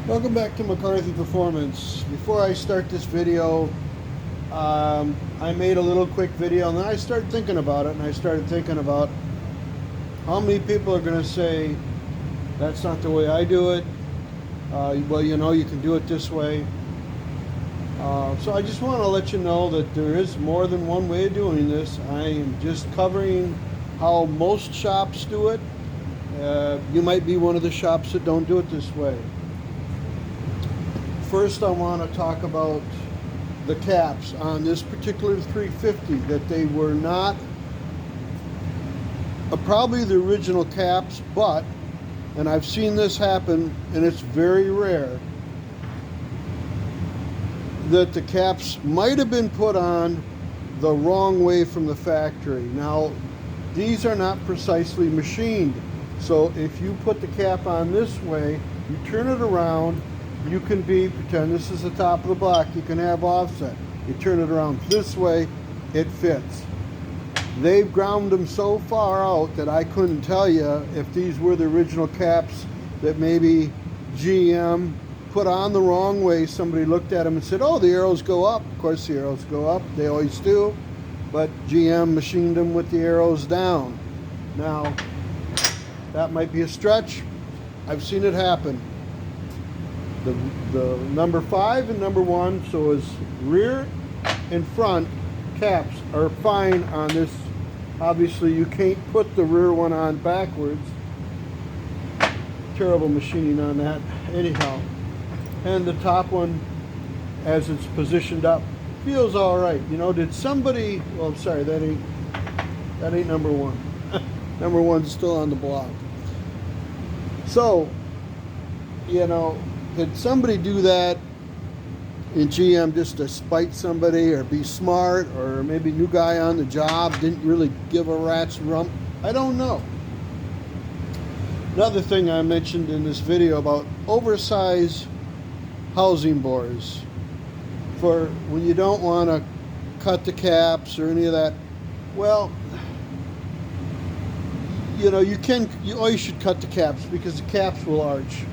Welcome back to McCarthy Performance. Before I start this video, I made a little quick video and then I started thinking about it, and I started thinking about how many people are going to say, that's not the way I do it. Well, you can do it this way. So I just want to let you know that there is more than one way of doing this. I am just covering how most shops do it. You might be one of the shops that don't do it this way. First, I want to talk about the caps on this particular 350, that they were not probably the original caps, but, and I've seen this happen, and it's very rare, that the caps might have been put on the wrong way from the factory. Now, these are not precisely machined, so if you put the cap on this way, you turn it around, you can pretend this is the top of the block, you can have offset. You turn it around this way, it fits. They've ground them so far out that I couldn't tell you if these were the original caps that maybe GM put on the wrong way. Somebody looked at them and said, oh, the arrows go up. Of course the arrows go up, they always do, but GM machined them with the arrows down. Now, that might be a stretch. I've seen it happen. The number 5 and number 1, so is rear and front caps are fine on this. Obviously you can't put the rear one on backwards. Terrible machining on that anyhow. And the top one, as it's positioned up, feels all right. Did somebody, well, I'm sorry, that ain't number 1. Number 1's still on the block. So, did somebody do that in GM just to spite somebody or be smart, or maybe new guy on the job didn't really give a rat's rump? I don't know. Another thing I mentioned in this video about oversized housing boards, for when you don't want to cut the caps or any of that. Well, you always should cut the caps because the caps will arch.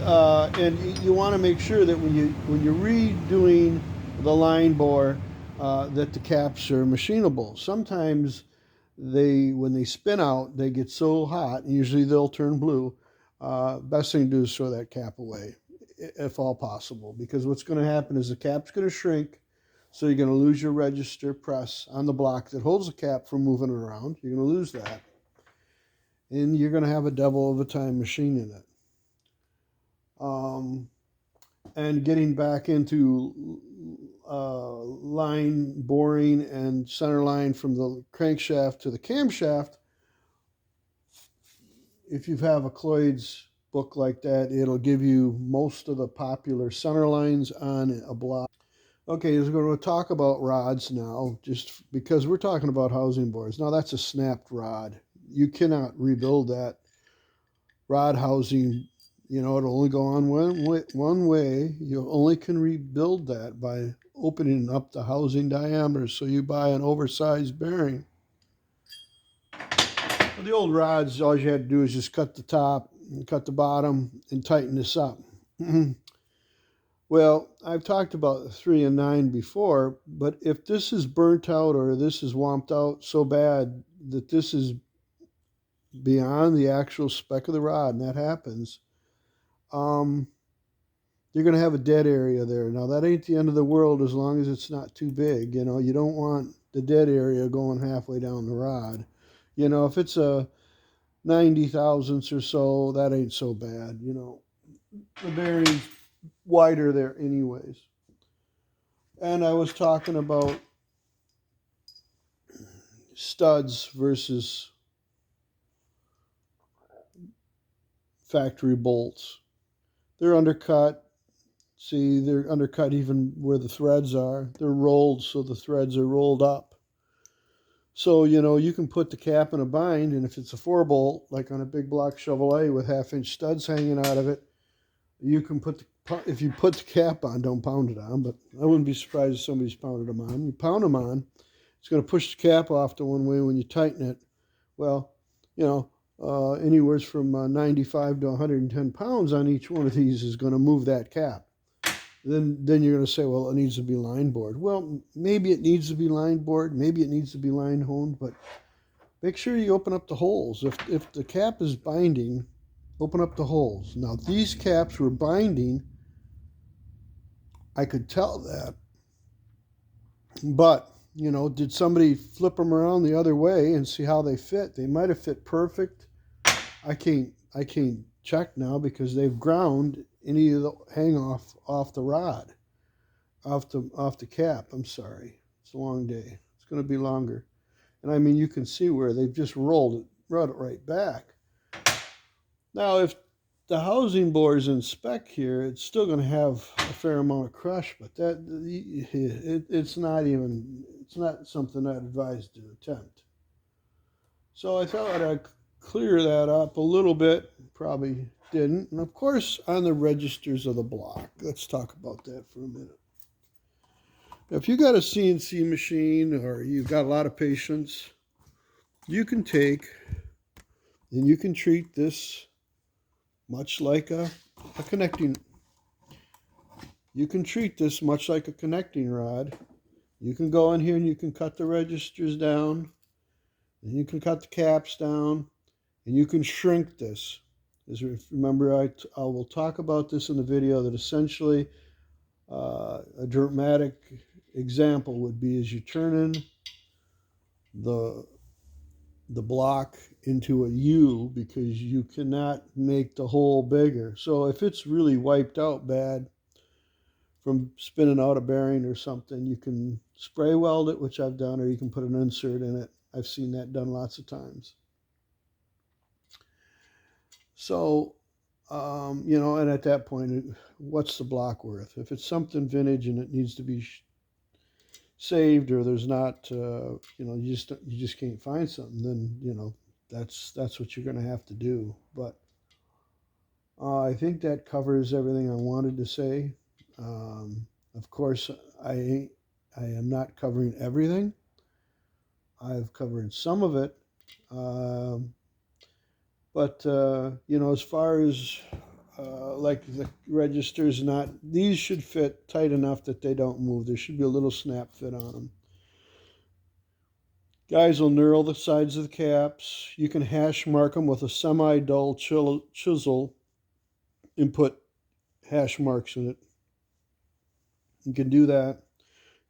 And you want to make sure that when you're redoing the line bore, that the caps are machinable. Sometimes when they spin out, they get so hot, and usually they'll turn blue. Best thing to do is throw that cap away, if all possible, because what's going to happen is the cap's going to shrink, so you're going to lose your register press on the block that holds the cap from moving around. You're going to lose that, and you're going to have a devil of a time machining it. And getting back into line boring and center line from the crankshaft to the camshaft, if you have a Cloyd's book like that, it'll give you most of the popular center lines on a block. Okay, we're going to talk about rods now, just because we're talking about housing boards. Now, that's a snapped rod. You cannot rebuild that rod housing. It'll only go on one way. You only can rebuild that by opening up the housing diameter. So you buy an oversized bearing. The old rods, all you had to do is just cut the top and cut the bottom and tighten this up. Well, I've talked about 3 and 9 before, but if this is burnt out or this is womped out so bad that this is beyond the actual spec of the rod, and that happens, you're going to have a dead area there. Now, that ain't the end of the world as long as it's not too big. You don't want the dead area going halfway down the rod. If it's a 90 thousandths or so, that ain't so bad. The bearing's wider there anyways. And I was talking about studs versus factory bolts. They're undercut. See, they're undercut even where the threads are. They're rolled, so the threads are rolled up. So, you can put the cap in a bind, and if it's a 4-bolt, like on a big block Chevrolet with 1/2-inch studs hanging out of it, you can if you put the cap on, don't pound it on, but I wouldn't be surprised if somebody's pounded them on. You pound them on, it's going to push the cap off to one way when you tighten it. Well, anywhere from 95 to 110 pounds on each one of these is going to move that cap. Then you're going to say, well, it needs to be line bored. Well, maybe it needs to be line bored, maybe it needs to be line honed, but make sure you open up the holes. If the cap is binding, open up the holes. Now, these caps were binding. I could tell that. But, you know, did somebody flip them around the other way and see how they fit? They might have fit perfect. I can't check now because they've ground any of the hang off the rod, off the cap. I'm sorry. It's a long day. It's going to be longer. And I mean, you can see where they've just rolled it right back. Now, if the housing board's in spec here, it's still going to have a fair amount of crush, but it's not something I'd advise to attempt. So I thought I'd clear that up a little bit. Probably didn't. And of course, on the registers of the block, let's talk about that for a minute. If you got a CNC machine or you've got a lot of patience, you can take and you can treat this much like a connecting. You can treat this much like a connecting rod. You can go in here and you can cut the registers down, and you can cut the caps down, and you can shrink this. Remember, I will talk about this in the video, that essentially a dramatic example would be as you turn in the block into a U, because you cannot make the hole bigger. So if it's really wiped out bad from spinning out a bearing or something, you can spray weld it, which I've done, or you can put an insert in it. I've seen that done lots of times. So, you know, and at that point, what's the block worth? If it's something vintage and it needs to be saved, or there's not, you know, you just can't find something, then, you know, that's what you're going to have to do. But I think that covers everything I wanted to say. Of course, I am not covering everything. I've covered some of it. But, you know, as far as like the registers, these should fit tight enough that they don't move. There should be a little snap fit on them. Guys will knurl the sides of the caps. You can hash mark them with a semi-dull chisel and put hash marks in it. You can do that.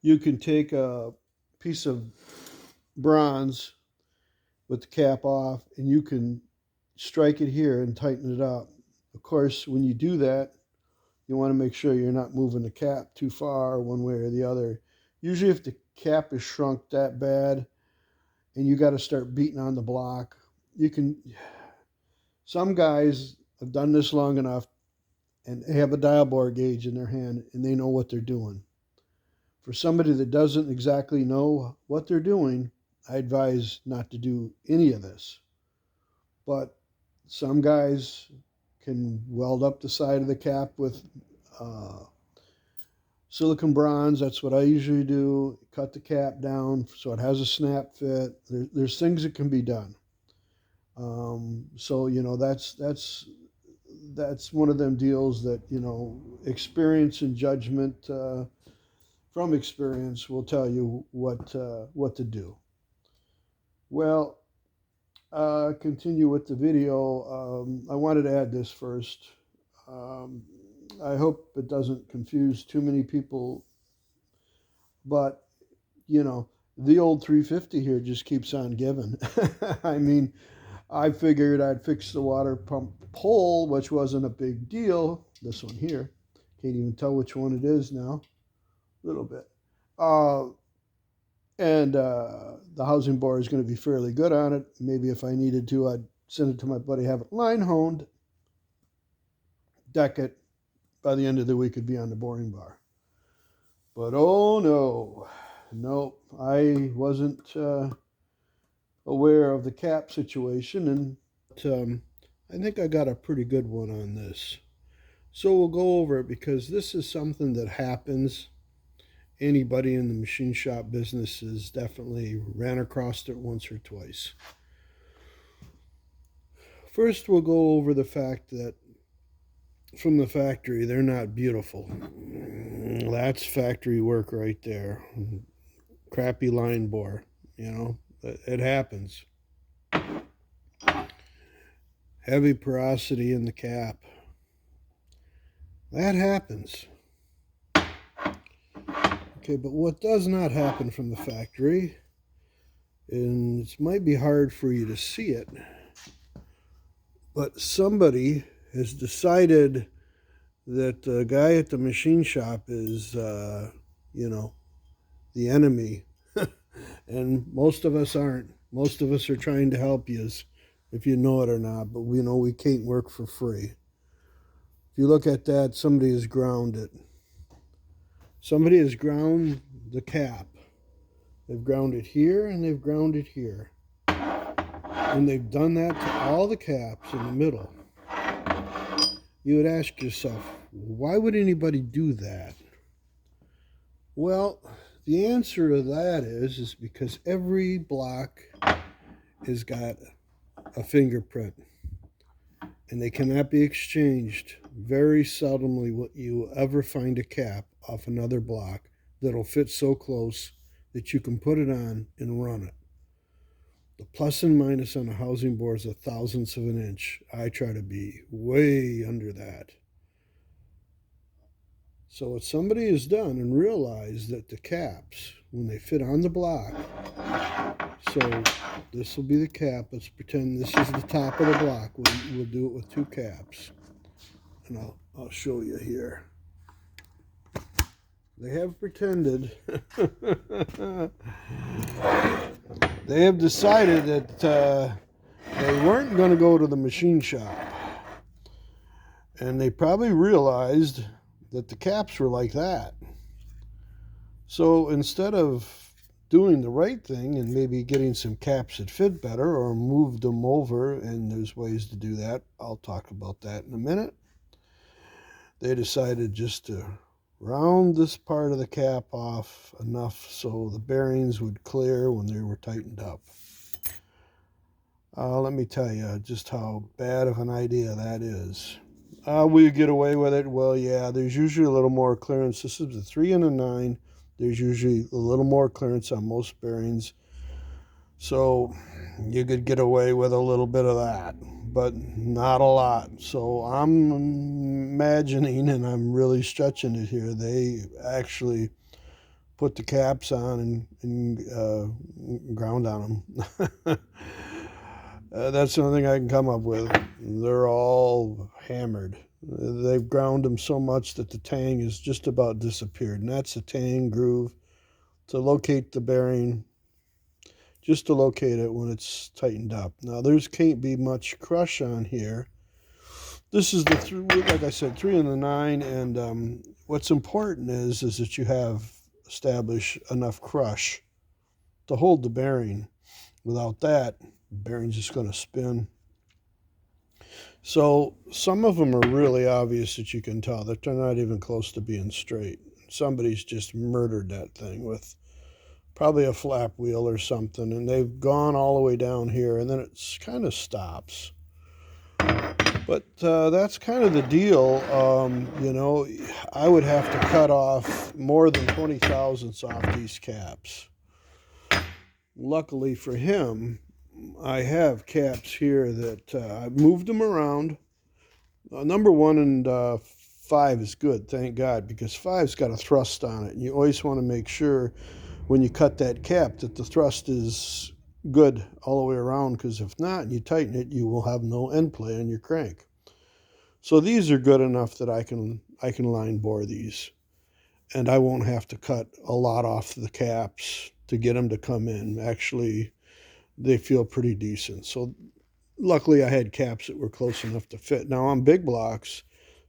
You can take a piece of bronze with the cap off, and you can strike it here and tighten it up. Of course, when you do that, you want to make sure you're not moving the cap too far one way or the other. Usually if the cap is shrunk that bad and you got to start beating on the block, some guys have done this long enough and they have a dial bore gauge in their hand and they know what they're doing. For somebody that doesn't exactly know what they're doing, I advise not to do any of this. But some guys can weld up the side of the cap with silicone bronze. That's what I usually do. Cut the cap down so it has a snap fit. There's things that can be done. So, you know, that's one of them deals that, you know, experience and judgment from experience will tell you what to do. Well, continue with the video. I wanted to add this first. I hope it doesn't confuse too many people, but you know, the old 350 here just keeps on giving. I mean, I figured I'd fix the water pump pole, which wasn't a big deal. This one here, can't even tell which one it is now, a little bit. And the housing board is going to be fairly good on it. Maybe if I needed to, I'd send it to my buddy, have it line honed, deck it. By the end of the week, it'd be on the boring bar. But oh no, I wasn't aware of the cap situation, and I think I got a pretty good one on this. So we'll go over it because this is something that happens. Anybody in the machine shop business has definitely ran across it once or twice. First, we'll go over the fact that from the factory, they're not beautiful. That's factory work right there. Crappy line bore, you know, it happens. Heavy porosity in the cap. That happens. Okay, but what does not happen from the factory, and it might be hard for you to see it, but somebody has decided that the guy at the machine shop is, you know, the enemy. And most of us aren't. Most of us are trying to help you, if you know it or not, but we know we can't work for free. If you look at that, somebody has ground it. Somebody has ground the cap. They've ground it here and they've ground it here. And they've done that to all the caps in the middle. You would ask yourself, why would anybody do that? Well, the answer to that is because every block has got a fingerprint. And they cannot be exchanged. Very seldomly will you ever find a cap off another block that'll fit so close that you can put it on and run it. The plus and minus on a housing board is a thousandth of an inch. I try to be way under that. So what somebody has done and realized that the caps, when they fit on the block, so this will be the cap. Let's pretend this is the top of the block. We'll do it with two caps. And I'll show you here. They have pretended. They have decided that they weren't going to go to the machine shop. And they probably realized that the caps were like that. So instead of doing the right thing and maybe getting some caps that fit better or move them over, and there's ways to do that. I'll talk about that in a minute. They decided just to round this part of the cap off enough so the bearings would clear when they were tightened up. Let me tell you just how bad of an idea that is. Will you get away with it? Well, yeah, there's usually a little more clearance. This is a 3 and a 9. There's usually a little more clearance on most bearings. So you could get away with a little bit of that, but not a lot. So I'm imagining, and I'm really stretching it here, they actually put the caps on and ground on them. That's the only thing I can come up with. They're all hammered. They've ground them so much that the tang has just about disappeared. And that's the tang groove to locate the bearing, just to locate it when it's tightened up. Now, there's can't be much crush on here. This is like I said, 3 and the 9. And what's important is that you have established enough crush to hold the bearing. Without that, the bearing's just going to spin. So some of them are really obvious that you can tell that they're not even close to being straight. Somebody's just murdered that thing with probably a flap wheel or something, and they've gone all the way down here, and then it kind of stops. But that's kind of the deal. You know, I would have to cut off more than 20 thousandths off these caps. Luckily for him, I have caps here that I've moved them around. Number 1 and 5 is good, thank God, because 5's got a thrust on it. And you always want to make sure when you cut that cap that the thrust is good all the way around, because if not, and you tighten it, you will have no end play on your crank. So these are good enough that I can line bore these. And I won't have to cut a lot off the caps to get them to come in. Actually, they feel pretty decent. So luckily I had caps that were close enough to fit. Now on big blocks,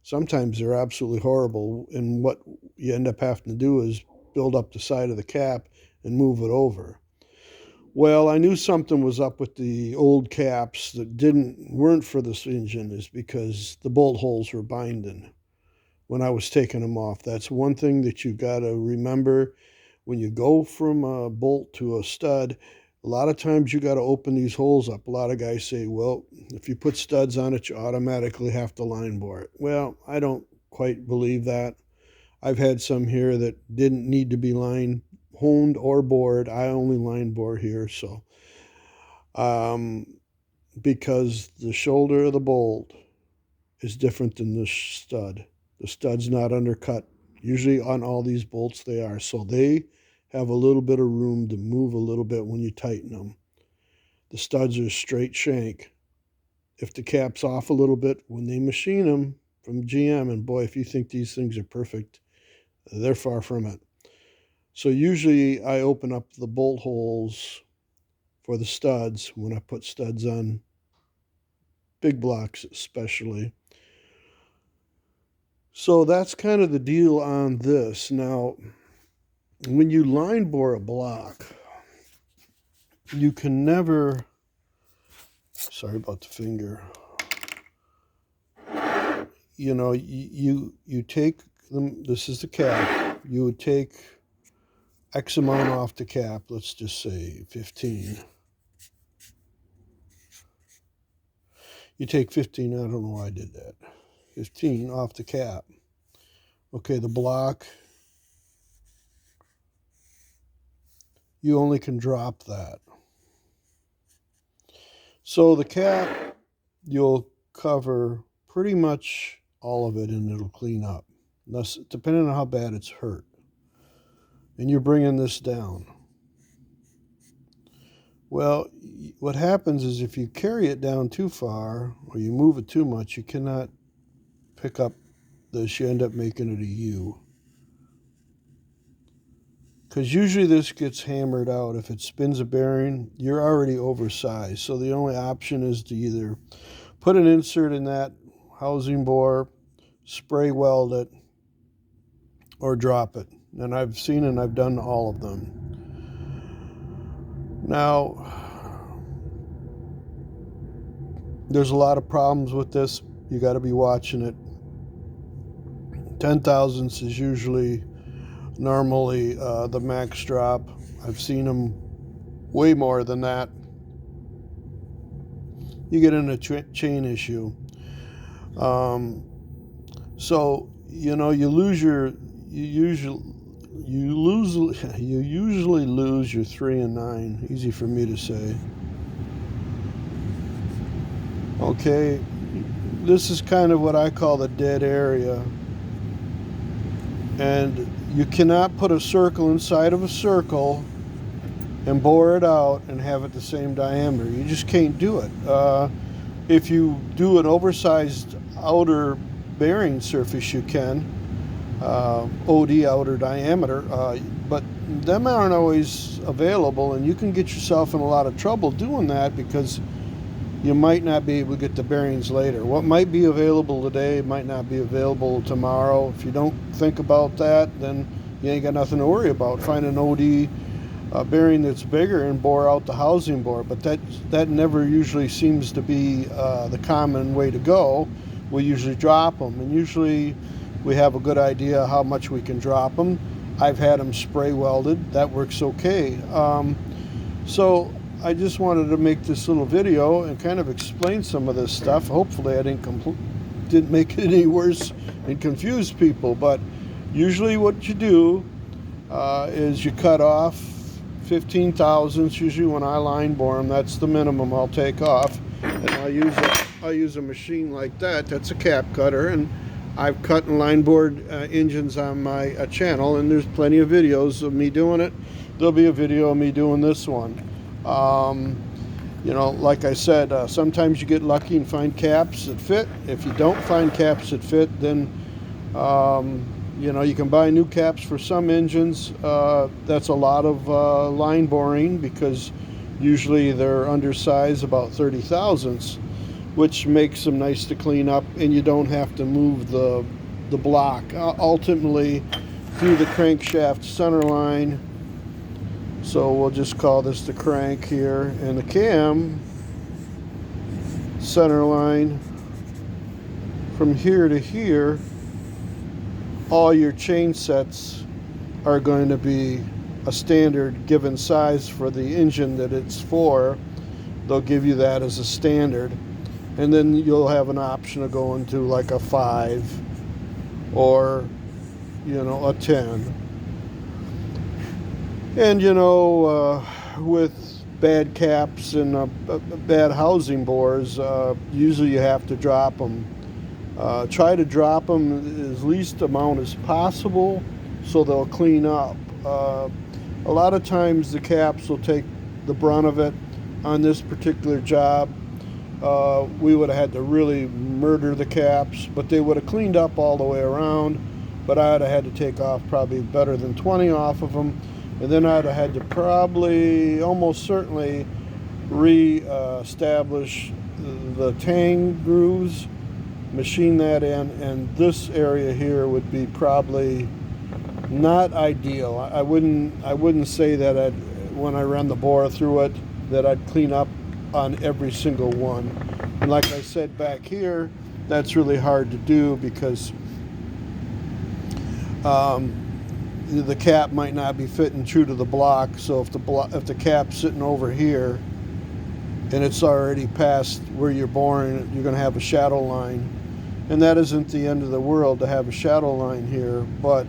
sometimes they're absolutely horrible, and what you end up having to do is build up the side of the cap and move it over. Well, I knew something was up with the old caps that weren't for this engine, is because the bolt holes were binding when I was taking them off. That's one thing that you got to remember when you go from a bolt to a stud. A lot of times you got to open these holes up. A lot of guys say, well, if you put studs on it, you automatically have to line bore it. Well, I don't quite believe that. I've had some here that didn't need to be honed or bored. I only line bore here, so because the shoulder of the bolt is different than the stud. The stud's not undercut. Usually on all these bolts they are, so they have a little bit of room to move a little bit when you tighten them. The studs are straight shank. If the cap's off a little bit, when they machine them from GM, and boy, if you think these things are perfect, they're far from it. So usually I open up the bolt holes for the studs when I put studs on big blocks especially. So that's kind of the deal on this. Now, when you line bore a block, you can never, sorry about the finger, you know, you take them, this is the cap, you would take X amount off the cap, let's just say 15. You take 15, I don't know why I did that, 15 off the cap. Okay, the block, you only can drop that. So the cap, you'll cover pretty much all of it and it'll clean up, depending on how bad it's hurt. And you're bringing this down. Well, what happens is if you carry it down too far or you move it too much, you cannot pick up this. You end up making it a U. Because usually this gets hammered out. If it spins a bearing, you're already oversized. So the only option is to either put an insert in that housing bore, spray weld it, or drop it. And I've seen and I've done all of them. Now, there's a lot of problems with this. You got to be watching it. 10 thousandths is usually normally the max drop. I've seen them way more than that. You get in a chain issue. So you know you usually lose your 3 and 9. Easy for me to say. Okay, this is kind of what I call the dead area. And you cannot put a circle inside of a circle and bore it out and have it the same diameter. You just can't do it. If you do an oversized outer bearing surface, you can. OD, outer diameter, but them aren't always available, and you can get yourself in a lot of trouble doing that because you might not be able to get the bearings later. What might be available today might not be available tomorrow. If you don't think about that, then you ain't got nothing to worry about. Find an OD bearing that's bigger and bore out the housing bore, but that never usually seems to be the common way to go. We usually drop them, and usually we have a good idea how much we can drop them. I've had them spray welded. That works okay. So I just wanted to make this little video and kind of explain some of this stuff. Hopefully I didn't make it any worse and confuse people, but usually what you do is you cut off 15 thousandths. Usually when I line bore them, that's the minimum I'll take off, and I'll use a machine like that. That's a cap cutter, and I've cut and line bored engines on my channel, and there's plenty of videos of me doing it. There'll be a video of me doing this one. You know, like I said, sometimes you get lucky and find caps that fit. If you don't find caps that fit, then you know, you can buy new caps for some engines. That's a lot of line boring because usually they're undersized, about 30 thousandths, which makes them nice to clean up, and you don't have to move the block ultimately through the crankshaft center line. So we'll just call this the crank here, and the cam center line from here to here. All your chain sets are going to be a standard given size for the engine that it's for. They'll give you that as a standard, and then you'll have an option of going to like a 5 or a 10. And with bad caps and bad housing bores, usually you have to drop them. Try to drop them as least amount as possible so they'll clean up. A lot of times the caps will take the brunt of it. On this particular job, we would have had to really murder the caps, but they would have cleaned up all the way around. But I'd have had to take off probably better than 20 off of them, and then I'd have had to probably almost certainly re-establish the tang grooves, machine that in, and this area here would be probably not ideal. I wouldn't say that when I ran the bore through it that I'd clean up on every single one. And like I said back here, that's really hard to do because the cap might not be fitting true to the block. So if the cap's sitting over here and it's already past where you're boring, you're going to have a shadow line. And that isn't the end of the world to have a shadow line here, but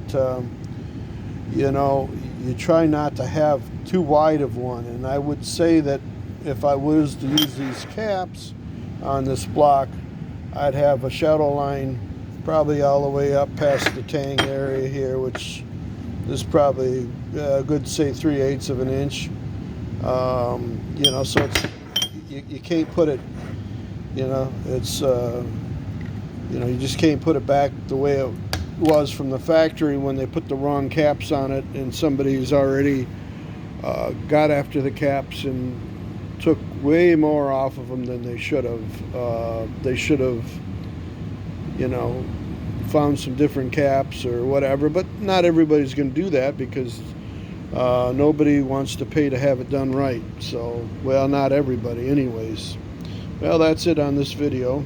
you try not to have too wide of one. And I would say that if I was to use these caps on this block, I'd have a shadow line probably all the way up past the tang area here, which is probably a good, say, 3/8 of an inch. So it's you can't put it, it's you just can't put it back the way it was from the factory when they put the wrong caps on it, and somebody's already got after the caps and took way more off of them than they should have. They should have, found some different caps or whatever, but not everybody's going to do that because nobody wants to pay to have it done right. So, well, not everybody anyways. Well, that's it on this video.